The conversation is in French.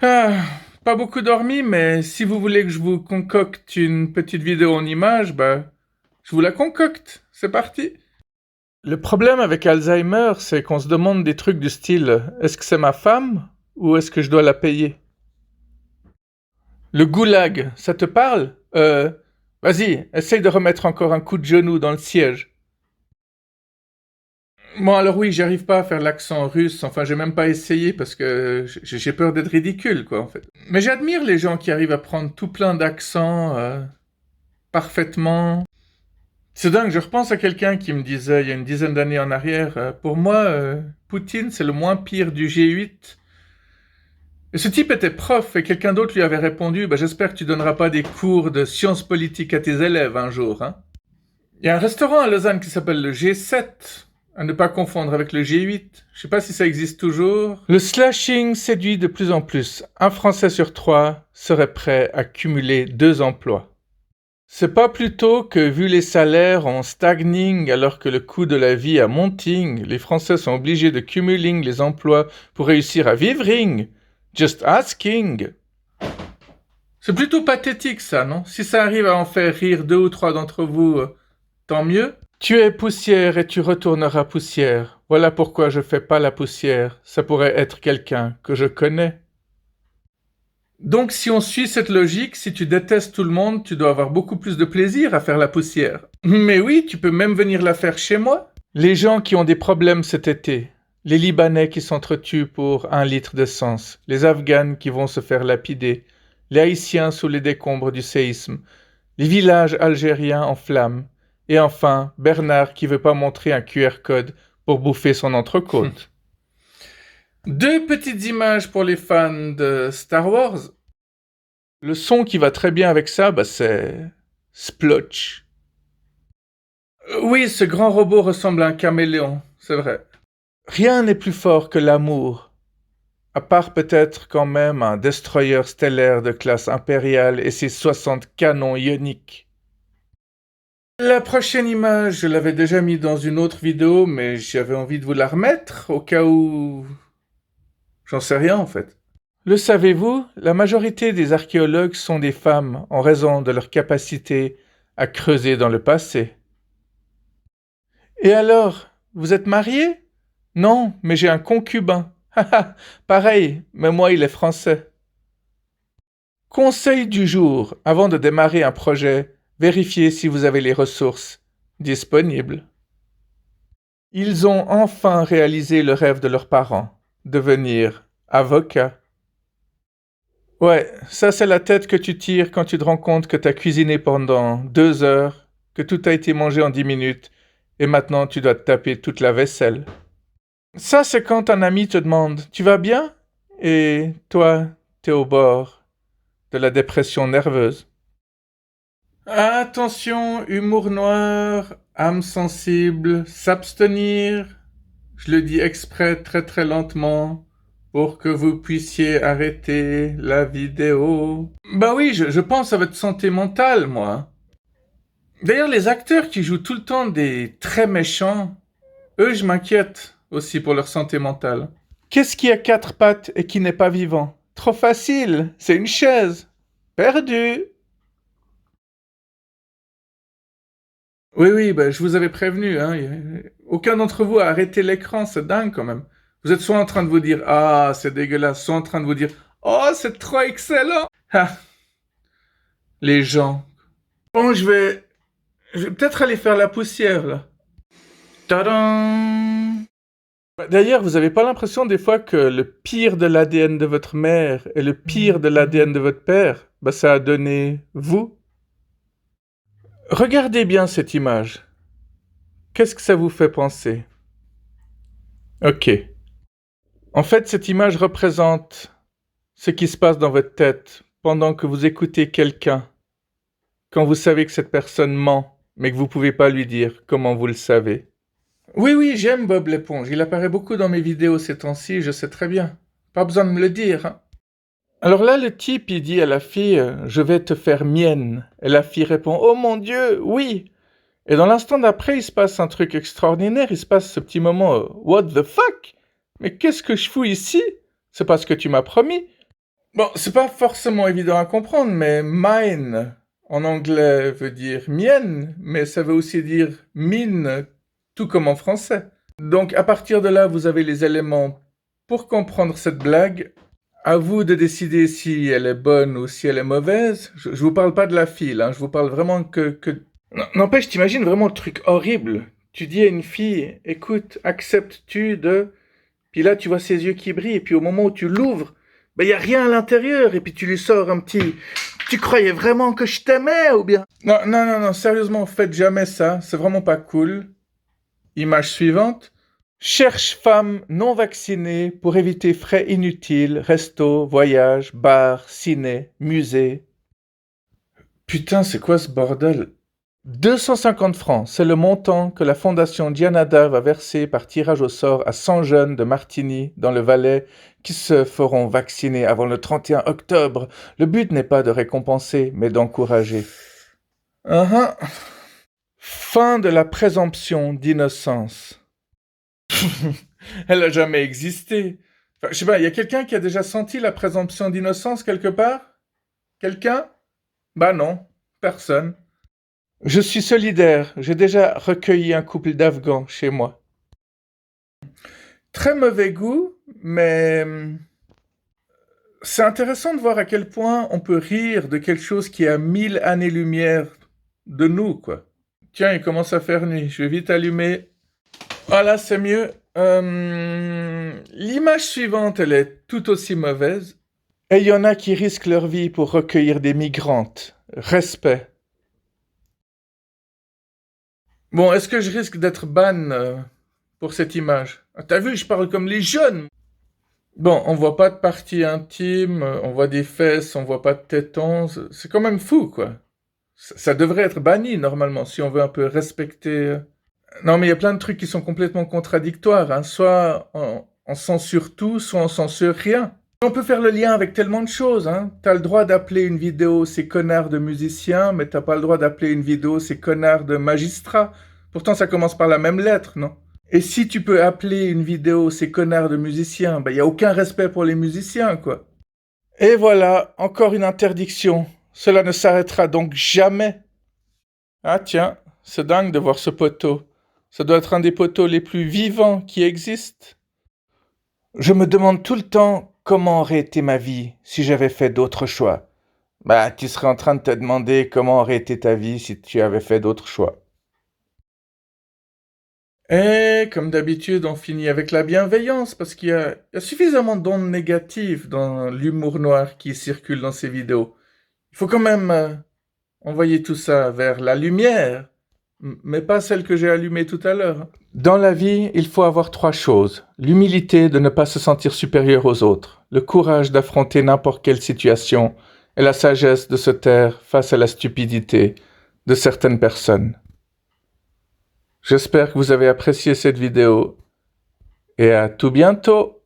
Ah, pas beaucoup dormi, mais si vous voulez que je vous concocte une petite vidéo en images, bah, je vous la concocte. C'est parti. Le problème avec Alzheimer, c'est qu'on se demande des trucs du style est-ce que c'est ma femme ou est-ce que je dois la payer? Le goulag, ça te parle? Vas-y, essaye de remettre encore un coup de genou dans le siège. Bon, alors oui, j'arrive pas à faire l'accent russe, enfin, j'ai même pas essayé parce que j'ai peur d'être ridicule, quoi, en fait. Mais j'admire les gens qui arrivent à prendre tout plein d'accents parfaitement. C'est dingue, je repense à quelqu'un qui me disait il y a une dizaine d'années en arrière, pour moi, Poutine, c'est le moins pire du G8. Et ce type était prof et quelqu'un d'autre lui avait répondu, bah, j'espère que tu donneras pas des cours de sciences politiques à tes élèves un jour, hein. Il y a un restaurant à Lausanne qui s'appelle le G7, à ne pas confondre avec le G8. Je sais pas si ça existe toujours. Le slashing séduit de plus en plus. Un Français sur trois serait prêt à cumuler 2 emplois. C'est pas plutôt que vu les salaires en stagning alors que le coût de la vie a monting, les Français sont obligés de cumuler les emplois pour réussir à vivre. Just asking. C'est plutôt pathétique ça, non? Si ça arrive à en faire rire 2 ou 3 d'entre vous, tant mieux. Tu es poussière et tu retourneras poussière. Voilà pourquoi je fais pas la poussière. Ça pourrait être quelqu'un que je connais. Donc si on suit cette logique, si tu détestes tout le monde, tu dois avoir beaucoup plus de plaisir à faire la poussière. Mais oui, tu peux même venir la faire chez moi. Les gens qui ont des problèmes cet été, les Libanais qui s'entretuent pour 1 litre d'essence, les Afghans qui vont se faire lapider, les Haïtiens sous les décombres du séisme, les villages algériens en flammes, et enfin Bernard qui veut pas montrer un QR code pour bouffer son entrecôte. 2 petites images pour les fans de Star Wars. Le son qui va très bien avec ça, bah c'est Splotch. Oui, ce grand robot ressemble à un caméléon, c'est vrai. Rien n'est plus fort que l'amour, à part peut-être quand même un destroyer stellaire de classe impériale et ses 60 canons ioniques. La prochaine image, je l'avais déjà mis dans une autre vidéo, mais j'avais envie de vous la remettre, au cas où... J'en sais rien en fait. Le savez-vous, la majorité des archéologues sont des femmes en raison de leur capacité à creuser dans le passé. Et alors, vous êtes marié? Non, mais j'ai un concubin. Haha, pareil, mais moi il est français. Conseil du jour, avant de démarrer un projet, vérifiez si vous avez les ressources disponibles. Ils ont enfin réalisé le rêve de leurs parents, devenir avocat. Ouais, ça c'est la tête que tu tires quand tu te rends compte que t'as cuisiné pendant 2 heures, que tout a été mangé en 10 minutes, et maintenant tu dois te taper toute la vaisselle. Ça c'est quand un ami te demande « Tu vas bien ?» et toi, t'es au bord de la dépression nerveuse. Attention, humour noir, âme sensible, s'abstenir. Je le dis exprès très très lentement pour que vous puissiez arrêter la vidéo. Bah oui, je pense à votre santé mentale, moi. D'ailleurs, les acteurs qui jouent tout le temps des très méchants, eux, je m'inquiète aussi pour leur santé mentale. Qu'est-ce qui a 4 pattes et qui n'est pas vivant? Trop facile, c'est une chaise. Perdu. Oui, oui, bah, je vous avais prévenu, hein. Aucun d'entre vous a arrêté l'écran, c'est dingue quand même. Vous êtes soit en train de vous dire ah, c'est dégueulasse, soit en train de vous dire oh, c'est trop excellent. Ah, les gens. Bon, je vais peut-être aller faire la poussière là. Tadam! D'ailleurs, vous avez pas l'impression des fois que le pire de l'ADN de votre mère et le pire de l'ADN de votre père, bah ça a donné vous? Regardez bien cette image. Qu'est-ce que ça vous fait penser? Ok. En fait, cette image représente ce qui se passe dans votre tête pendant que vous écoutez quelqu'un, quand vous savez que cette personne ment, mais que vous ne pouvez pas lui dire comment vous le savez. Oui, oui, j'aime Bob l'éponge. Il apparaît beaucoup dans mes vidéos ces temps-ci, je sais très bien. Pas besoin de me le dire, hein. Alors là, le type, il dit à la fille je vais te faire mienne. Et la fille répond oh mon Dieu, oui. Et dans l'instant d'après, il se passe un truc extraordinaire. Il se passe ce petit moment what the fuck? Mais qu'est-ce que je fous ici? C'est pas ce que tu m'as promis. Bon, c'est pas forcément évident à comprendre, mais mine en anglais veut dire mienne, mais ça veut aussi dire mine, tout comme en français. Donc à partir de là, vous avez les éléments pour comprendre cette blague. À vous de décider si elle est bonne ou si elle est mauvaise. Je vous parle pas de la fille, hein, je vous parle vraiment que... N'empêche, t'imagines vraiment le truc horrible. Tu dis à une fille, écoute, acceptes-tu de... Puis là, tu vois ses yeux qui brillent, et puis au moment où tu l'ouvres, ben, y a rien à l'intérieur, et puis tu lui sors un petit... Tu croyais vraiment que je t'aimais, ou bien... Non, non, non, non, sérieusement, faites jamais ça, c'est vraiment pas cool. Image suivante. Cherche femme non vaccinée pour éviter frais inutiles, resto, voyage, bar, ciné, musée. Putain, c'est quoi ce bordel? 250 francs, c'est le montant que la fondation Dianada va verser par tirage au sort à 100 jeunes de Martigny, dans le Valais, qui se feront vacciner avant le 31 octobre. Le but n'est pas de récompenser, mais d'encourager. Uh-huh. Fin de la présomption d'innocence. Elle a jamais existé. Enfin, je sais pas, il y a quelqu'un qui a déjà senti la présomption d'innocence quelque part? Quelqu'un? Bah non, personne. Je suis solidaire, j'ai déjà recueilli un couple d'Afghans chez moi. Très mauvais goût, mais c'est intéressant de voir à quel point on peut rire de quelque chose qui est à 1000 années-lumière de nous, quoi. Tiens, il commence à faire nuit, je vais vite allumer. Voilà, c'est mieux. L'image suivante, elle est tout aussi mauvaise. Et il y en a qui risquent leur vie pour recueillir des migrantes. Respect. Bon, est-ce que je risque d'être ban pour cette image? Ah, t'as vu, je parle comme les jeunes. Bon, on voit pas de partie intime, on voit des fesses, on voit pas de tétons. C'est quand même fou, quoi. Ça devrait être banni, normalement, si on veut un peu respecter... Non, mais il y a plein de trucs qui sont complètement contradictoires, hein. Soit on censure tout, soit on censure rien. On peut faire le lien avec tellement de choses, hein. T'as le droit d'appeler une vidéo ces connards de musiciens, mais t'as pas le droit d'appeler une vidéo ces connards de magistrats. Pourtant, ça commence par la même lettre, non? Et si tu peux appeler une vidéo ces connards de musiciens, ben y a aucun respect pour les musiciens, quoi. Et voilà, encore une interdiction. Cela ne s'arrêtera donc jamais. Ah tiens, c'est dingue de voir ce poteau. Ça doit être un des poteaux les plus vivants qui existent. Je me demande tout le temps comment aurait été ma vie si j'avais fait d'autres choix. Bah, tu serais en train de te demander comment aurait été ta vie si tu avais fait d'autres choix. Et comme d'habitude, on finit avec la bienveillance parce qu'il y a suffisamment d'ondes négatives dans l'humour noir qui circule dans ces vidéos. Il faut quand même envoyer tout ça vers la lumière, mais pas celle que j'ai allumée tout à l'heure. Dans la vie, il faut avoir 3 choses. L'humilité de ne pas se sentir supérieur aux autres, le courage d'affronter n'importe quelle situation et la sagesse de se taire face à la stupidité de certaines personnes. J'espère que vous avez apprécié cette vidéo et à tout bientôt.